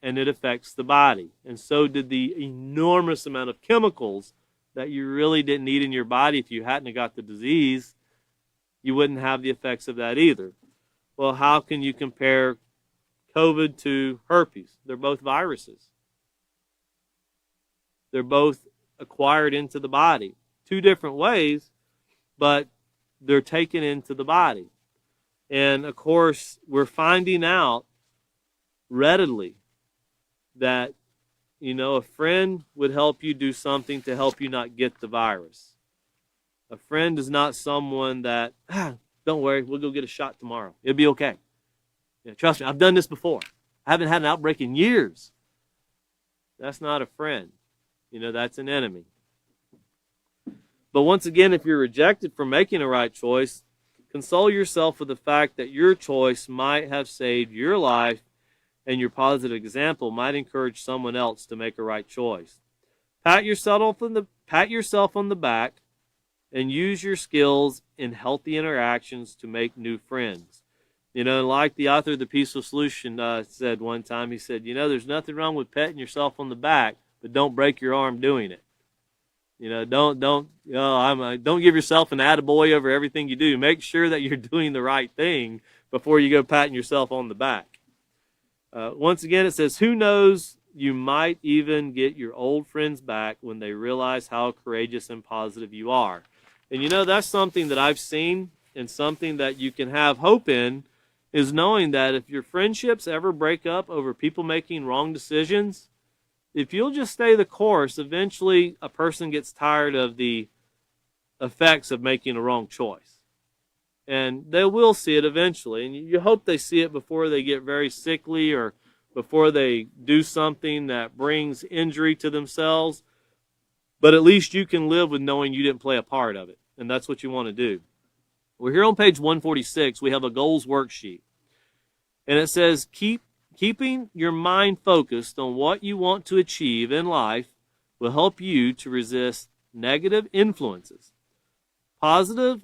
And it affects the body. And so did the enormous amount of chemicals that you really didn't need in your body. If you hadn't got the disease, you wouldn't have the effects of that either. Well, how can you compare COVID to herpes? They're both viruses. They're both acquired into the body. Two different ways, but they're taken into the body. And of course, we're finding out readily that a friend would help you do something to help you not get the virus. A friend is not someone that, don't worry, we'll go get a shot tomorrow. It'll be okay. Trust me, I've done this before. I haven't had an outbreak in years. That's not a friend. That's an enemy. But once again, if you're rejected for making a right choice, console yourself with the fact that your choice might have saved your life, and your positive example might encourage someone else to make a right choice. Pat yourself on the back and use your skills in healthy interactions to make new friends. Like the author of The Peaceful Solution said one time, he said, there's nothing wrong with patting yourself on the back, but don't break your arm doing it. Don't give yourself an attaboy over everything you do. Make sure that you're doing the right thing before you go patting yourself on the back. Once again, it says, who knows, you might even get your old friends back when they realize how courageous and positive you are. And that's something that I've seen, and something that you can have hope in, is knowing that if your friendships ever break up over people making wrong decisions, if you'll just stay the course, eventually a person gets tired of the effects of making a wrong choice. And they will see it eventually. And you hope they see it before they get very sickly or before they do something that brings injury to themselves. But at least you can live with knowing you didn't play a part of it. And that's what you want to do. We're here on page 146. We have a goals worksheet. And it says, keeping your mind focused on what you want to achieve in life will help you to resist negative influences. Positive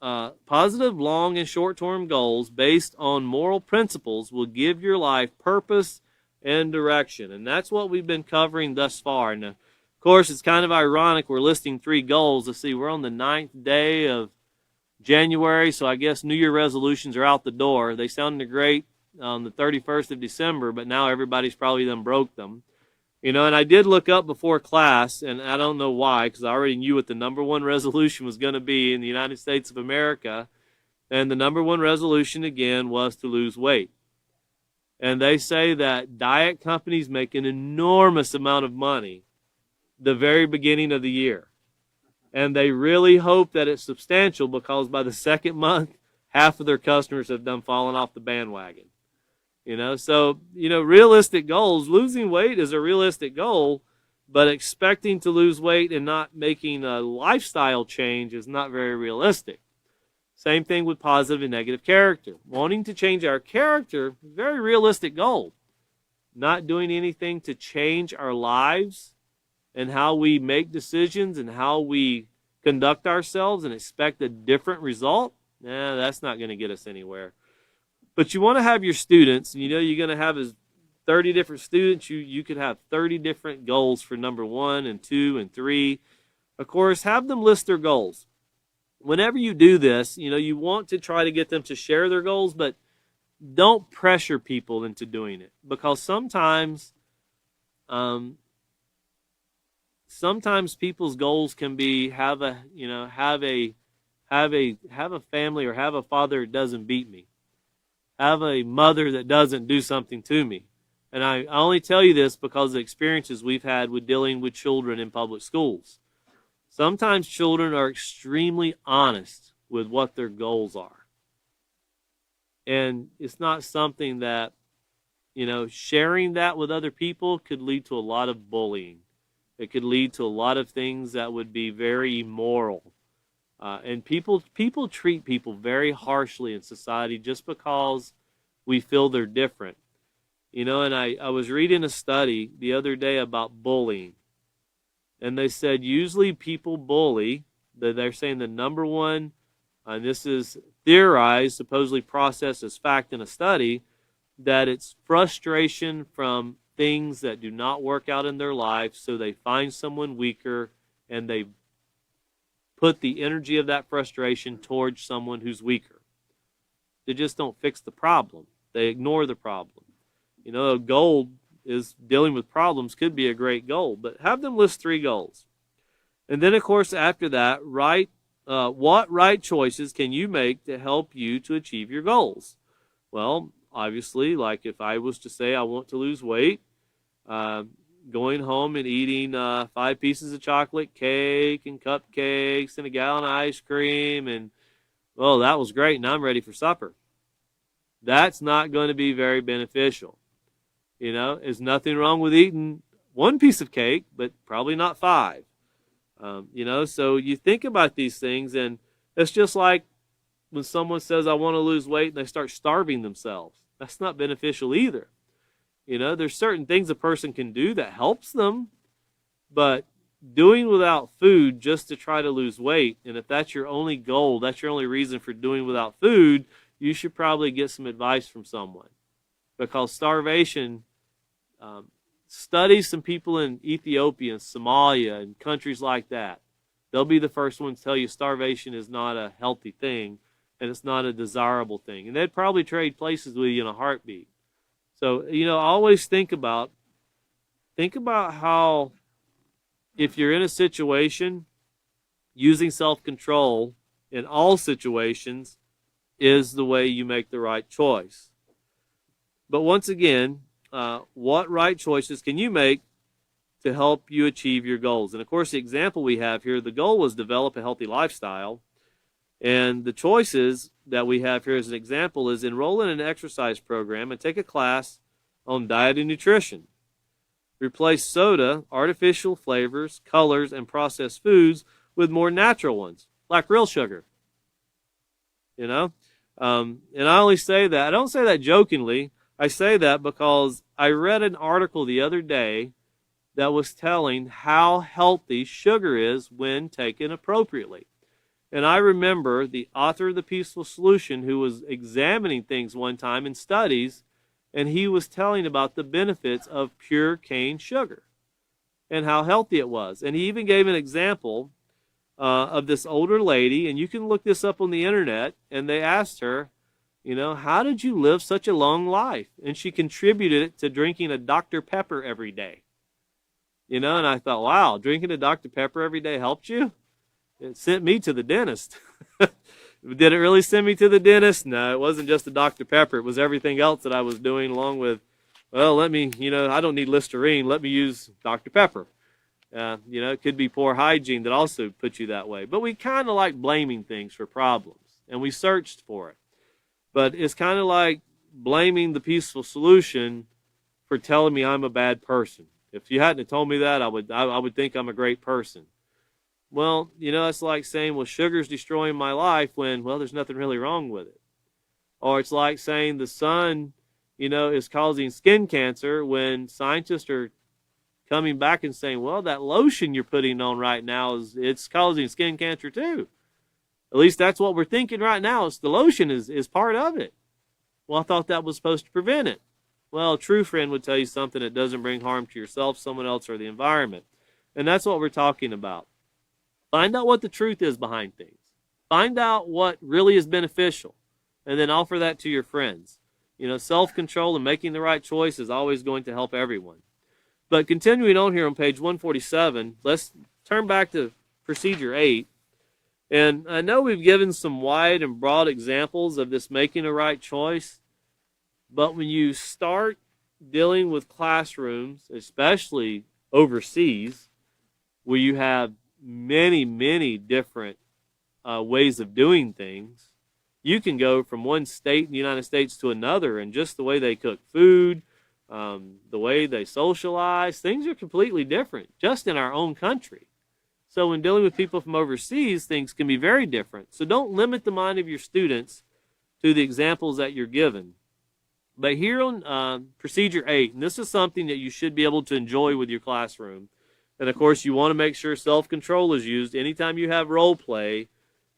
long and short-term goals based on moral principles will give your life purpose and direction. And that's what we've been covering thus far. And of course, it's kind of ironic we're listing 3 goals. Let's see, we're on the 9th day of January, so I guess New Year resolutions are out the door. They sounded great on the 31st of December, but now everybody's probably done broke them. And I did look up before class, and I don't know why, because I already knew what the number 1 resolution was going to be in the United States of America. And the number 1 resolution, again, was to lose weight. And they say that diet companies make an enormous amount of money the very beginning of the year. And they really hope that it's substantial, because by the second month, half of their customers have done fallen off the bandwagon. So, realistic goals, losing weight is a realistic goal, but expecting to lose weight and not making a lifestyle change is not very realistic. Same thing with positive and negative character. Wanting to change our character, very realistic goal. Not doing anything to change our lives and how we make decisions and how we conduct ourselves and expect a different result, that's not going to get us anywhere. But you want to have your students, and you're going to have 30 different students. You could have 30 different goals for number 1 and 2 and 3. Of course, have them list their goals. Whenever you do this, you want to try to get them to share their goals, but don't pressure people into doing it, because sometimes people's goals can be have a family, or have a father that doesn't beat me, have a mother that doesn't do something to me. And I only tell you this because of the experiences we've had with dealing with children in public schools. Sometimes children are extremely honest with what their goals are. And it's not something that, sharing that with other people could lead to a lot of bullying. It could lead to a lot of things that would be very immoral. And people treat people very harshly in society just because we feel they're different. And I was reading a study the other day about bullying. And they said usually people bully, they're saying the number one, and this is theorized, supposedly processed as fact in a study, that it's frustration from things that do not work out in their life, so they find someone weaker and they put the energy of that frustration towards someone who's weaker. They just don't fix the problem. They ignore the problem. A goal is dealing with problems could be a great goal, but have them list 3 goals. And then, of course, after that, write what right choices can you make to help you to achieve your goals. Well, obviously, like if I was to say I want to lose weight, going home and eating 5 pieces of chocolate cake and cupcakes and a gallon of ice cream, and, well, that was great, and I'm ready for supper. That's not going to be very beneficial. There's nothing wrong with eating 1 piece of cake, but probably not 5. So you think about these things, and it's just like when someone says, I want to lose weight, and they start starving themselves. That's not beneficial either. There's certain things a person can do that helps them, but doing without food just to try to lose weight, and if that's your only goal, that's your only reason for doing without food, you should probably get some advice from someone. Because starvation, study some people in Ethiopia and Somalia and countries like that. They'll be the first ones to tell you starvation is not a healthy thing, and it's not a desirable thing. And they'd probably trade places with you in a heartbeat. So, always think about how, if you're in a situation, using self-control in all situations is the way you make the right choice. But once again, what right choices can you make to help you achieve your goals? And of course, the example we have here, the goal was develop a healthy lifestyle. And the choices that we have here as an example is enroll in an exercise program and take a class on diet and nutrition. Replace soda, artificial flavors, colors, and processed foods with more natural ones, like real sugar. And I only say that, I don't say that jokingly. I say that because I read an article the other day that was telling how healthy sugar is when taken appropriately. And I remember the author of The Peaceful Solution, who was examining things one time in studies, and he was telling about the benefits of pure cane sugar and how healthy it was. And he even gave an example of this older lady, and you can look this up on the internet, and they asked her, how did you live such a long life? And she contributed it to drinking a Dr. Pepper every day. And I thought, wow, drinking a Dr. Pepper every day helped you? It sent me to the dentist. Did it really send me to the dentist? No, it wasn't just the Dr. Pepper. It was everything else that I was doing along with, well, let me, I don't need Listerine. Let me use Dr. Pepper. It could be poor hygiene that also puts you that way. But we kind of like blaming things for problems, and we searched for it. But it's kind of like blaming the peaceful solution for telling me I'm a bad person. If you hadn't told me that, I would think I'm a great person. Well, it's like saying, well, sugar's destroying my life when, well, there's nothing really wrong with it. Or it's like saying the sun, is causing skin cancer when scientists are coming back and saying, well, that lotion you're putting on right now it's causing skin cancer too. At least that's what we're thinking right now. It's the lotion is part of it. Well, I thought that was supposed to prevent it. Well, a true friend would tell you something that doesn't bring harm to yourself, someone else, or the environment. And that's what we're talking about. Find out what the truth is behind things. Find out what really is beneficial, and then offer that to your friends. Self-control and making the right choice is always going to help everyone. But continuing on here on page 147, let's turn back to procedure 8. And I know we've given some wide and broad examples of this making a right choice, but when you start dealing with classrooms, especially overseas, where you have many, many different ways of doing things, you can go from one state in the United States to another, and just the way they cook food, the way they socialize, things are completely different just in our own country. So when dealing with people from overseas, things can be very different. So don't limit the mind of your students to the examples that you're given. But here on procedure 8, and this is something that you should be able to enjoy with your classroom. And of course, you want to make sure self-control is used. Anytime you have role play,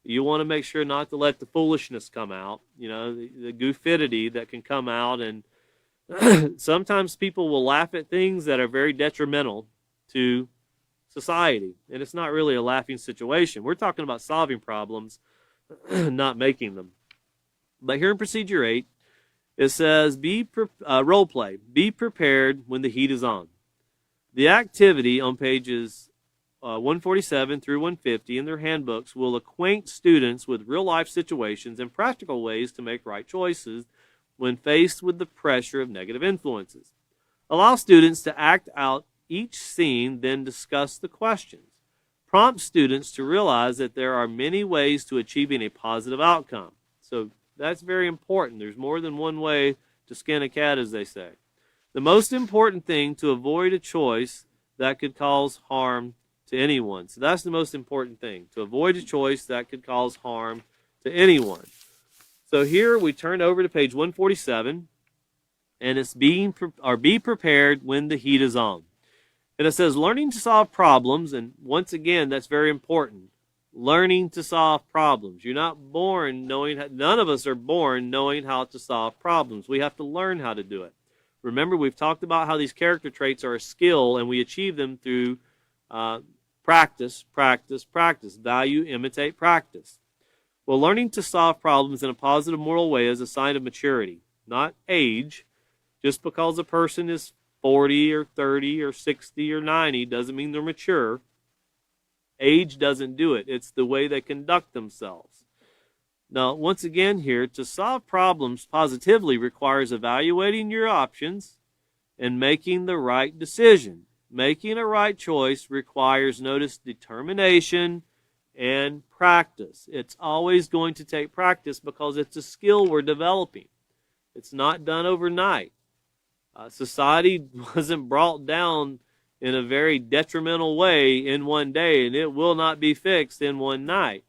you want to make sure not to let the foolishness come out, the goofidity that can come out. And sometimes people will laugh at things that are very detrimental to society. And it's not really a laughing situation. We're talking about solving problems, not making them. But here in procedure 8, it says, role play. Be prepared when the heat is on. The activity on pages 147 through 150 in their handbooks will acquaint students with real-life situations and practical ways to make right choices when faced with the pressure of negative influences. Allow students to act out each scene, then discuss the questions. Prompt students to realize that there are many ways to achieving a positive outcome. So that's very important. There's more than one way to skin a cat, as they say. The most important thing to avoid a choice that could cause harm to anyone. So that's the most important thing, to avoid a choice that could cause harm to anyone. So here we turn over to page 147, and it's be prepared when the heat is on. And it says learning to solve problems, and once again, that's very important. Learning to solve problems. You're not born knowing, none of us are born knowing how to solve problems. We have to learn how to do it. Remember, we've talked about how these character traits are a skill, and we achieve them through practice, practice, practice. Value, imitate, practice. Well, learning to solve problems in a positive moral way is a sign of maturity, not age. Just because a person is 40 or 30 or 60 or 90 doesn't mean they're mature. Age doesn't do it. It's the way they conduct themselves. Now, once again here, to solve problems positively requires evaluating your options and making the right decision. Making a right choice requires, notice, determination and practice. It's always going to take practice because it's a skill we're developing. It's not done overnight. Society wasn't brought down in a very detrimental way in one day, and it will not be fixed in one night.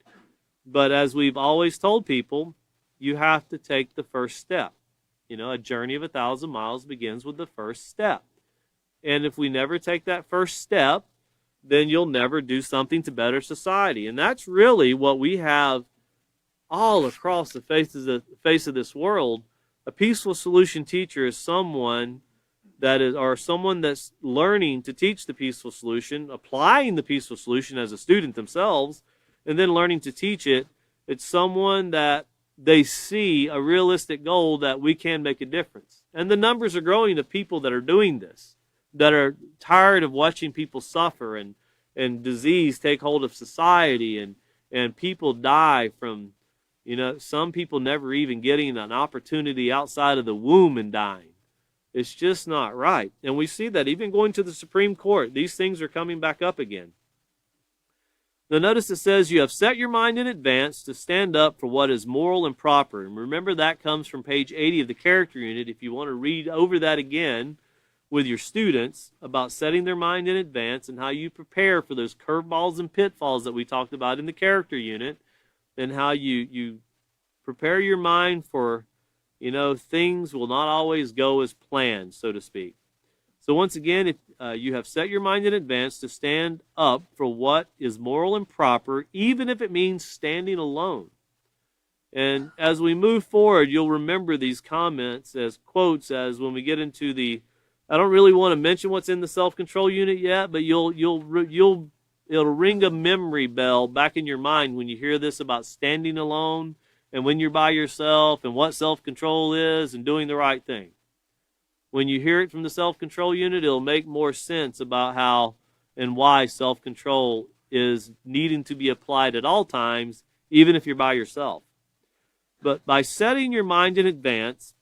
But as we've always told people, you have to take the first step. A journey of 1,000 miles begins with the first step. And if we never take that first step, then you'll never do something to better society. And that's really what we have all across the face of this world. A peaceful solution teacher is someone that's learning to teach the peaceful solution, applying the peaceful solution as a student themselves, and then learning to teach it. It's someone that they see a realistic goal that we can make a difference. And the numbers are growing of people that are doing this, that are tired of watching people suffer and disease take hold of society and people die from You know, some people never even getting an opportunity outside of the womb and dying. It's just not right. And we see that even going to the Supreme Court, these things are coming back up again. Now notice it says you have set your mind in advance to stand up for what is moral and proper. And remember that comes from page 80 of the character unit. If you want to read over that again with your students about setting their mind in advance and how you prepare for those curveballs and pitfalls that we talked about in the character unit, and how you prepare your mind for, things will not always go as planned, so to speak. So once again, if you have set your mind in advance to stand up for what is moral and proper, even if it means standing alone. And as we move forward, you'll remember these comments as quotes as when we get into I don't really want to mention what's in the self-control unit yet, but it'll ring a memory bell back in your mind when you hear this about standing alone and when you're by yourself and what self-control is and doing the right thing. When you hear it from the self-control unit, it'll make more sense about how and why self-control is needing to be applied at all times, even if you're by yourself. But by setting your mind in advance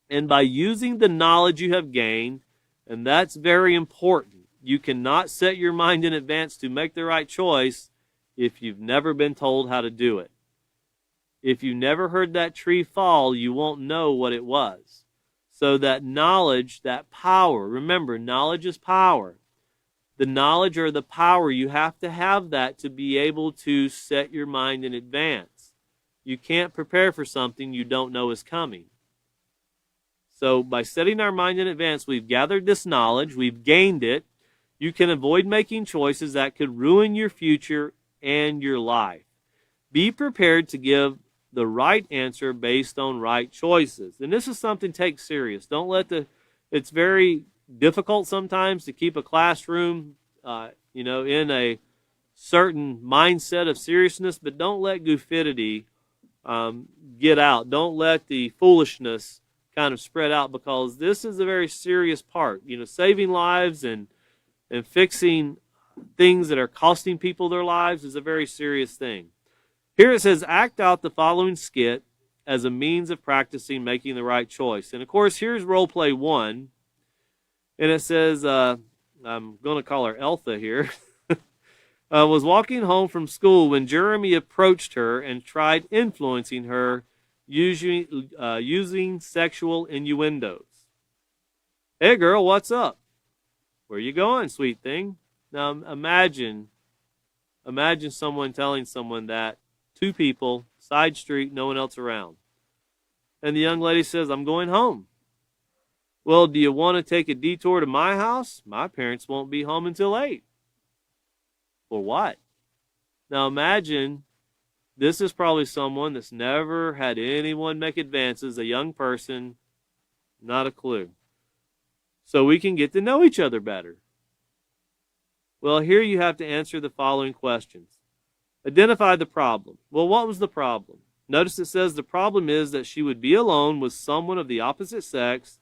and by using the knowledge you have gained, and that's very important. You cannot set your mind in advance to make the right choice if you've never been told how to do it. If you never heard that tree fall, you won't know what it was. So that knowledge, that power, remember, knowledge is power. The knowledge or the power, you have to have that to be able to set your mind in advance. You can't prepare for something you don't know is coming. So by setting our mind in advance, we've gathered this knowledge, we've gained it. You can avoid making choices that could ruin your future and your life. Be prepared to give the right answer based on right choices. And this is something take serious. Don't let it's very difficult sometimes to keep a classroom, in a certain mindset of seriousness, but don't let goofidity get out. Don't let the foolishness kind of spread out, because this is a very serious part. Saving lives and fixing things that are costing people their lives is a very serious thing. Here it says, act out the following skit as a means of practicing making the right choice. And of course, here's role play 1. And it says, I'm going to call her Eltha here, was walking home from school when Jeremy approached her and tried influencing her using sexual innuendos. Hey girl, what's up? Where you going, sweet thing? Now imagine someone telling someone that, 2 people, side street, no one else around. And the young lady says, I'm going home. Well, do you want to take a detour to my house? My parents won't be home until 8. For what? Now imagine, this is probably someone that's never had anyone make advances, a young person, not a clue. So we can get to know each other better. Well, here you have to answer the following questions. Identify the problem. Well, what was the problem? Notice it says the problem is that she would be alone with someone of the opposite sex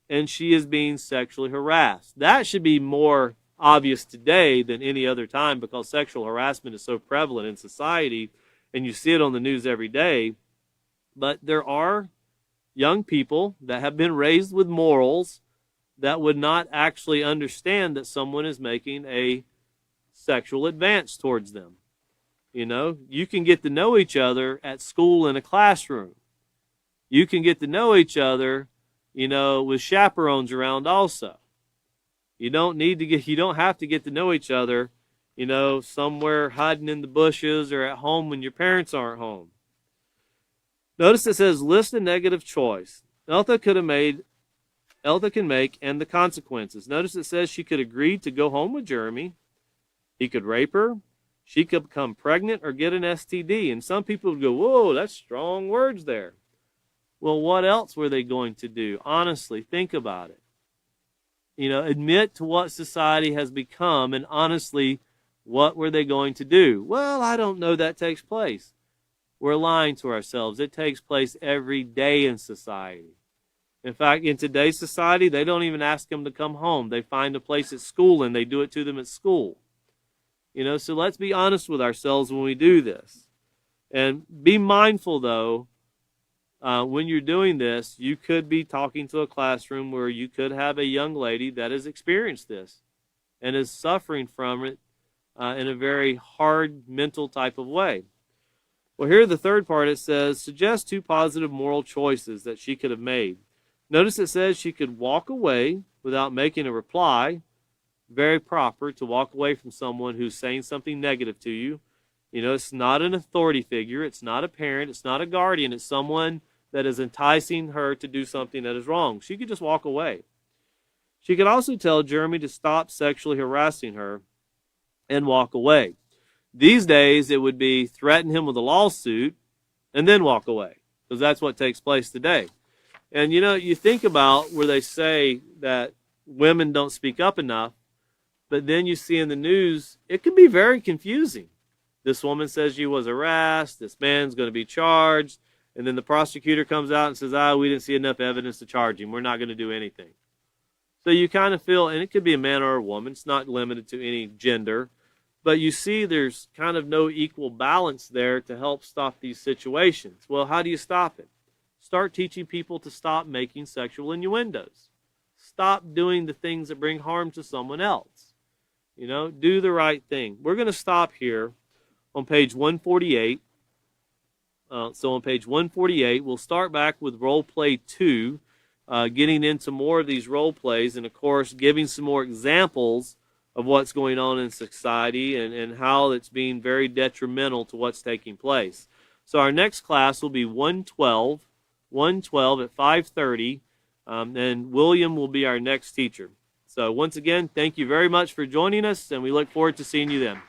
and she is being sexually harassed. That should be more obvious today than any other time, because sexual harassment is so prevalent in society and you see it on the news every day. But there are young people that have been raised with morals that would not actually understand that someone is making a sexual advance towards them. You can get to know each other at school in a classroom. You can get to know each other, with chaperones around also. You don't have to get to know each other, somewhere hiding in the bushes or at home when your parents aren't home. Notice it says list a negative choice Eltha can make and the consequences. Notice it says she could agree to go home with Jeremy. He could rape her. She could become pregnant or get an STD. And some people would go, whoa, that's strong words there. Well, what else were they going to do? Honestly, think about it. Admit to what society has become, and honestly, what were they going to do? Well, I don't know that takes place. We're lying to ourselves. It takes place every day in society. In fact, in today's society, they don't even ask them to come home. They find a place at school and they do it to them at school. So let's be honest with ourselves when we do this. And be mindful, though, when you're doing this, you could be talking to a classroom where you could have a young lady that has experienced this and is suffering from it in a very hard mental type of way. Well, here the third part, it says, suggest 2 positive moral choices that she could have made. Notice it says she could walk away without making a reply. Very proper to walk away from someone who's saying something negative to you. You know, it's not an authority figure. It's not a parent. It's not a guardian. It's someone that is enticing her to do something that is wrong. She could just walk away. She could also tell Jeremy to stop sexually harassing her and walk away. These days, it would be threaten him with a lawsuit and then walk away, because that's what takes place today. And, you know, you think about where they say that women don't speak up enough, but then you see in the news, it can be very confusing. This woman says she was harassed, this man's going to be charged, and then the prosecutor comes out and says, we didn't see enough evidence to charge him. We're not going to do anything. So you kind of feel, and it could be a man or a woman, it's not limited to any gender, but you see there's kind of no equal balance there to help stop these situations. Well, how do you stop it? Start teaching people to stop making sexual innuendos. Stop doing the things that bring harm to someone else. You know, do the right thing. We're going to stop here on page 148. So on page 148, we'll start back with role play 2, getting into more of these role plays, and of course giving some more examples of what's going on in society and how it's being very detrimental to what's taking place. So our next class will be 112 at 5:30, and William will be our next teacher. So once again, thank you very much for joining us, and we look forward to seeing you then.